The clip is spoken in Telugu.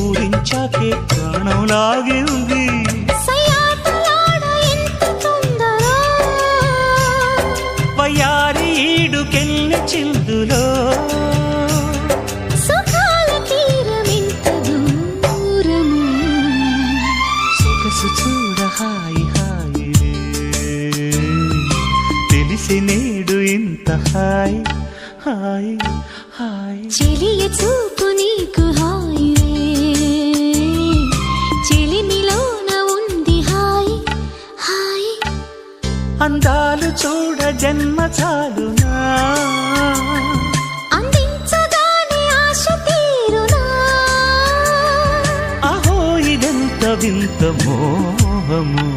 ఊరించాకే ప్రాణం లాగింది. వయ్యారి ఈడుకెళ్ళి చిందులో సొగసు చూడ హాయి హాయి తెలిసి నేడు ఇంత హాయ్ హాయ్ హాయ్. చెలియ చూపు నీకు హాయ్ చెలిమిలోన ఉంది హాయ్ హాయ్. అందాలు చూడ జన్మ చాలునా అందించగానే ఆశ తీరునా. అహో ఇదెంత వింత మోహము.